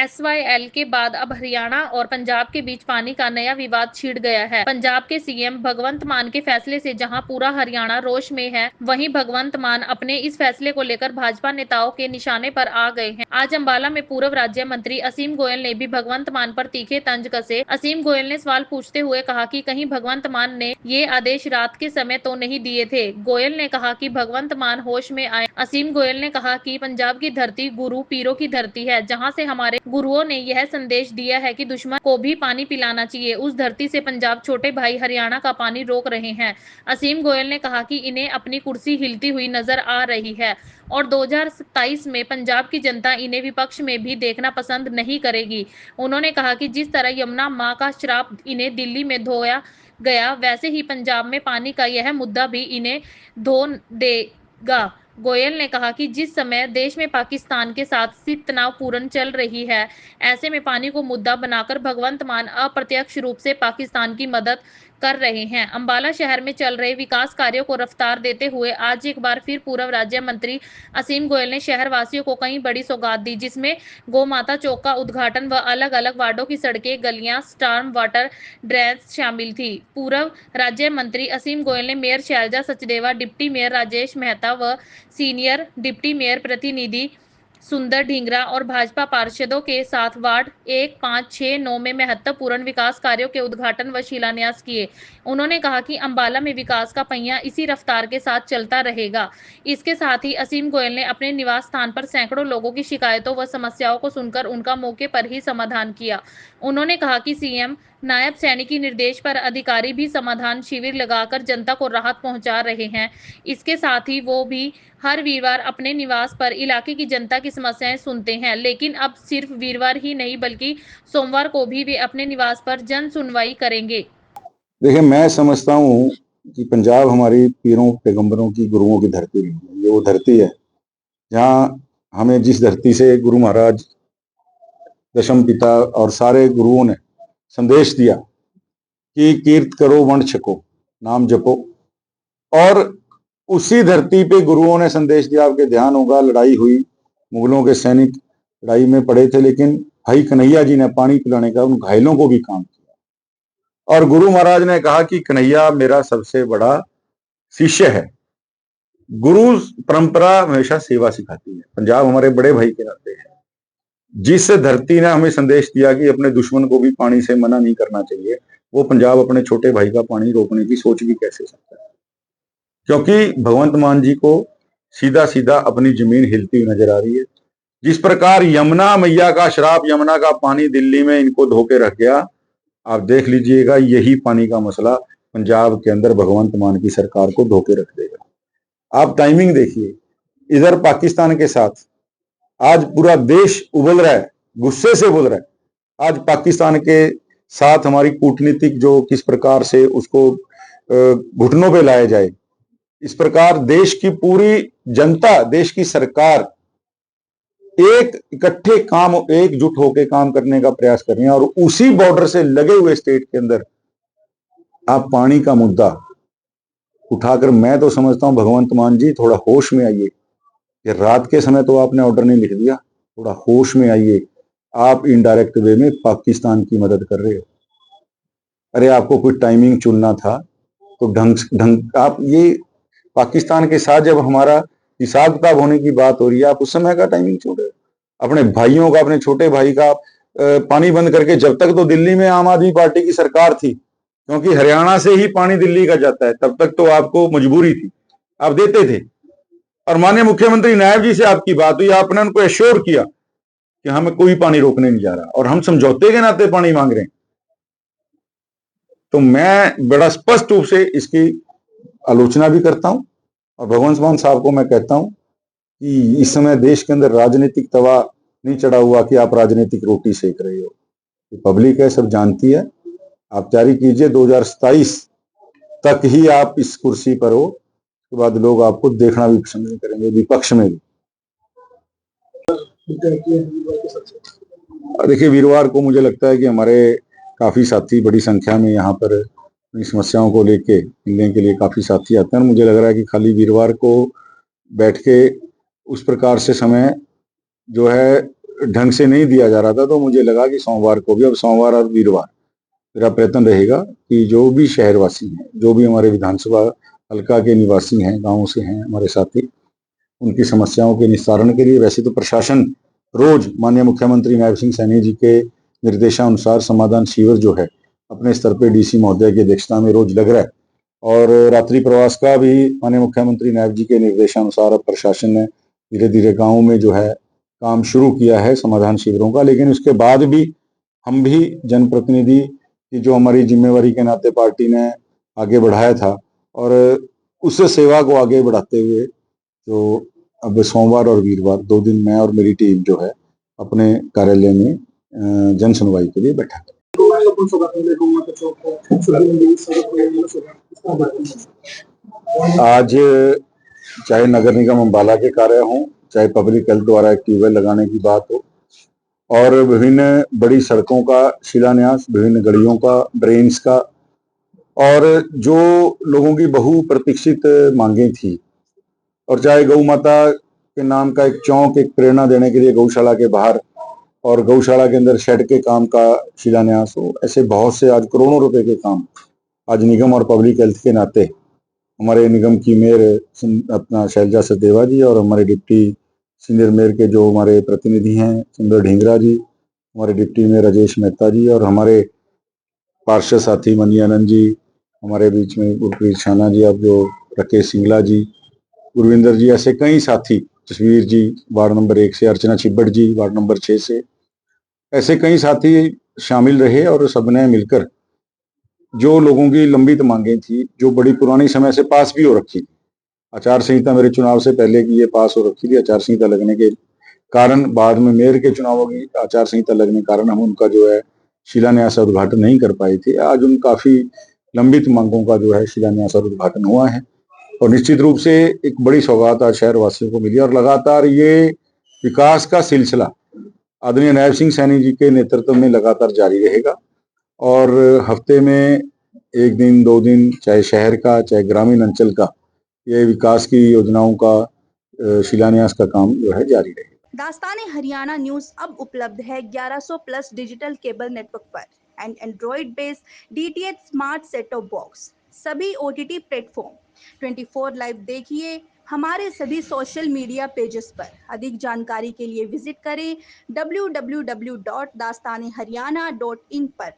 SYL के बाद अब हरियाणा और पंजाब के बीच पानी का नया विवाद छिड़ गया है। पंजाब के सीएम भगवंत मान के फैसले से जहां पूरा हरियाणा रोष में है, वहीं भगवंत मान अपने इस फैसले को लेकर भाजपा नेताओं के निशाने पर आ गए हैं। आज अंबाला में पूर्व राज्य मंत्री असीम गोयल ने भी भगवंत मान पर तीखे तंज कसे। असीम गोयल ने सवाल पूछते हुए कहा कि कहीं भगवंत मान ने ये आदेश रात के समय तो नहीं दिए थे। गोयल ने कहा कि भगवंत मान होश में आए। असीम गोयल ने कहा कि पंजाब की धरती गुरु पीरों की धरती है, जहाँ से हमारे गुरुओं ने यह संदेश दिया है कि दुश्मन को भी पानी पिलाना चाहिए। उस धरती से पंजाब छोटे भाई हरियाणा का पानी रोक रहे हैं। असीम गोयल ने कहा कि इन्हें अपनी कुर्सी हिलती हुई नजर आ रही है और 2027 में पंजाब की जनता इन्हें विपक्ष में भी देखना पसंद नहीं करेगी। उन्होंने कहा कि जिस तरह यमुना मां का श्राप इन्हें दिल्ली में धोया गया, वैसे ही पंजाब में पानी का यह मुद्दा भी इन्हें धो देगा। गोयल ने कहा कि जिस समय देश में पाकिस्तान के साथ स्थिति तनावपूर्ण चल रही है, ऐसे में पानी को मुद्दा बनाकर भगवंत मान अप्रत्यक्ष रूप से पाकिस्तान की मदद कर रहे हैं। अंबाला शहर में चल रहे विकास कार्यों को रफ्तार देते हुए आज एक बार फिर पूर्व राज्य मंत्री असीम गोयल ने शहर वासियों को कई बड़ी सौगात दी, जिसमें गौ माता चौक का उद्घाटन व अलग अलग वार्डों की सड़कें, गलियां, स्टॉर्म वाटर ड्रेन्स शामिल थी। पूर्व राज्य मंत्री असीम गोयल ने mayor Shailja Sachdeva, deputy mayor Rajesh Mehta व सीनियर डिप्टी मेयर प्रतिनिधि सुंदर ढींगरा और भाजपा पार्षदों के साथ वार्ड 1, 5, 6, 9 में महत्वपूर्ण विकास कार्यों के उद्घाटन व शिलान्यास किए। उन्होंने कहा कि अंबाला में विकास का पहिया इसी रफ्तार के साथ चलता रहेगा। इसके साथ ही असीम गोयल ने अपने निवास स्थान पर सैकड़ों लोगों की शिकायतों व समस्याओं को सुनकर उनका मौके पर ही समाधान किया। उन्होंने कहा कि सीएम नायब सैनिकी निर्देश पर अधिकारी भी समाधान शिविर लगाकर जनता को राहत पहुंचा रहे हैं। इसके साथ ही वो भी हर वीरवार अपने निवास पर इलाके की जनता की समस्याएं सुनते हैं, लेकिन अब सिर्फ वीरवार ही नहीं बल्कि सोमवार को भी वे अपने निवास पर जन सुनवाई करेंगे। देखिए, मैं समझता हूँ कि पंजाब हमारी पीरों पैगंबरों की गुरुओं की धरती नहीं है। ये वो धरती है जहाँ हमें, जिस धरती से गुरु महाराज, दशम पिता और सारे गुरुओं ने संदेश दिया कि कीर्त करो, वंड छको, नाम जपो। और उसी धरती पे गुरुओं ने संदेश दिया। आपके ध्यान होगा, लड़ाई हुई, मुगलों के सैनिक लड़ाई में पड़े थे, लेकिन भाई कन्हैया जी ने पानी पिलाने का उन घायलों को भी काम किया। और गुरु महाराज ने कहा कि कन्हैया मेरा सबसे बड़ा शिष्य है। गुरु परंपरा हमेशा सेवा सिखाती है। पंजाब हमारे बड़े भाई के नाते है। जिस धरती ने हमें संदेश दिया कि अपने दुश्मन को भी पानी से मना नहीं करना चाहिए, वो पंजाब अपने छोटे भाई का पानी रोकने की सोच भी कैसे सकता है? क्योंकि भगवंत मान जी को सीधा सीधा अपनी जमीन हिलती हुई नजर आ रही है। जिस प्रकार यमुना मैया का श्राप, यमुना का पानी दिल्ली में इनको धोके रख गया, आप देख लीजिएगा यही पानी का मसला पंजाब के अंदर भगवंत मान की सरकार को धोके रख देगा। आप टाइमिंग देखिए, इधर पाकिस्तान के साथ आज पूरा देश उबल रहा है, गुस्से से उबल रहा है। आज पाकिस्तान के साथ हमारी कूटनीतिक जो किस प्रकार से उसको घुटनों पे लाया जाए, इस प्रकार देश की पूरी जनता, देश की सरकार एक इकट्ठे काम, एकजुट होकर काम करने का प्रयास कर रही है। और उसी बॉर्डर से लगे हुए स्टेट के अंदर आप पानी का मुद्दा उठाकर, मैं तो समझता हूं भगवंत मान जी थोड़ा होश में आइए। ये रात के समय तो आपने ऑर्डर नहीं लिख दिया, थोड़ा होश में आइए। आप इनडायरेक्ट वे में पाकिस्तान की मदद कर रहे हो। अरे आपको कोई टाइमिंग चुनना था तो ढंग आप ये पाकिस्तान के साथ जब हमारा हिसाब किताब होने की बात हो रही है, आप उस समय का टाइमिंग छोड़ रहे हो। अपने भाइयों का, अपने छोटे भाई का पानी बंद करके, जब तक तो दिल्ली में आम आदमी पार्टी की सरकार थी, क्योंकि हरियाणा से ही पानी दिल्ली का जाता है, तब तक तो आपको मजबूरी थी, आप देते थे। और माननीय मुख्यमंत्री नायब जी से आपकी बात हुई, आपने उनको एश्योर किया कि हमें कोई पानी रोकने नहीं जा रहा और हम समझौते के नाते पानी मांग रहे हैं। तो मैं बड़ा स्पष्ट रूप से इसकी आलोचना भी करता हूं और भगवंत मान साहब को मैं कहता हूं कि इस समय देश के अंदर राजनीतिक तवा नहीं चढ़ा हुआ कि आप राजनीतिक रोटी सेक रहे हो। पब्लिक है, सब जानती है। आप जारी कीजिए, 2027 तक ही आप इस कुर्सी पर हो, उसके बाद लोग आपको देखना भी पसंद नहीं करेंगे, विपक्ष में भी। देखिए, वीरवार को मुझे लगता है कि हमारे काफी साथी बड़ी संख्या में यहाँ पर इस समस्याओं को लेके मिलने के लिए काफी साथी आते हैं। और मुझे लग रहा है कि खाली वीरवार को बैठ के उस प्रकार से समय जो है ढंग से नहीं दिया जा रहा था, तो मुझे लगा कि सोमवार को भी, अब सोमवार और वीरवार मेरा प्रयत्न रहेगा कि जो भी शहरवासी हैं, जो भी हमारे विधानसभा हल्का के निवासी हैं, गाँव से हैं हमारे साथी, उनकी समस्याओं के निस्तारण के लिए, वैसे तो प्रशासन रोज माननीय मुख्यमंत्री नायब सिंह सैनी जी के निर्देशानुसार समाधान शिविर जो है अपने स्तर पे डीसी महोदय की अध्यक्षता में रोज लग रहा है, और रात्रि प्रवास का भी माननीय मुख्यमंत्री नायब जी के निर्देशानुसार अब प्रशासन ने धीरे धीरे गाँव में जो है काम शुरू किया है समाधान शिविरों का। लेकिन उसके बाद भी हम भी जनप्रतिनिधि की जो हमारी जिम्मेवारी के नाते पार्टी ने आगे बढ़ाया था, और उस सेवा को आगे बढ़ाते हुए तो अब सोमवार और वीरवार 2 दिन मैं और मेरी टीम जो है अपने कार्यालय में जन सुनवाई के लिए बैठा है। आज चाहे नगर निगम अम्बाला के कार्य हों, चाहे पब्लिक हेल्थ द्वारा एक ट्यूबवेल लगाने की बात हो, और विभिन्न बड़ी सड़कों का शिलान्यास, विभिन्न गलियों का, ड्रेन्स का, और जो लोगों की बहुप्रतीक्षित मांगे थी, और चाहे गौ माता के नाम का एक चौक, एक प्रेरणा देने के लिए गौशाला के बाहर और गौशाला के अंदर शेड के काम का शिलान्यास हो, ऐसे बहुत से आज करोड़ों रुपए के काम आज निगम और पब्लिक हेल्थ के नाते हमारे निगम की मेयर अपना शैलजा सचदेवा जी, और हमारे डिप्टी सीनियर मेयर के जो हमारे प्रतिनिधि हैं सुंदर ढींगरा जी, हमारे डिप्टी मेयर राजेश मेहता जी, और हमारे पार्षद साथी मनी आनंद जी, हमारे बीच में गुरप्रीत छाना जी, अब जो राकेश सिंगला जी, गुरविंदर जी, ऐसे कई साथी, जसवीर जी वार्ड नंबर 1 से, अर्चना छिब्बड़ जी वार्ड नंबर 6 से, ऐसे कई साथी शामिल रहे, और सबने मिलकर जो लोगों की लंबित मांगे थी, जो बड़ी पुरानी समय से पास भी हो रखी थी, आचार संहिता मेरे चुनाव से पहले की ये पास हो रखी थी, आचार संहिता लगने के कारण बाद में मेयर के चुनावों की आचार संहिता लगने के कारण हम उनका जो है शिलान्यास और उद्घाटन नहीं कर पाए थे। आज उन काफी लंबित मांगों का जो है शिलान्यास और उद्घाटन हुआ है, और निश्चित रूप से एक बड़ी सौगात आज शहर वासियों को मिली, और लगातार ये विकास का सिलसिला आदरणीय नायब सिंह सैनी जी के नेतृत्व में लगातार जारी रहेगा, और हफ्ते में 1 दिन 2 दिन, चाहे शहर का चाहे ग्रामीण अंचल का, ये विकास की योजनाओं का शिलान्यास का काम जो है जारी रहेगा। दास्ताने हरियाणा न्यूज अब उपलब्ध है 1100 प्लस डिजिटल केबल नेटवर्क पर and Android based DTH smart set top box, सभी ओटीटी प्लेटफॉर्म 24 लाइव देखिए हमारे सभी सोशल मीडिया पेजेस पर। अधिक जानकारी के लिए विजिट करें www.dastaneharyana.in पर।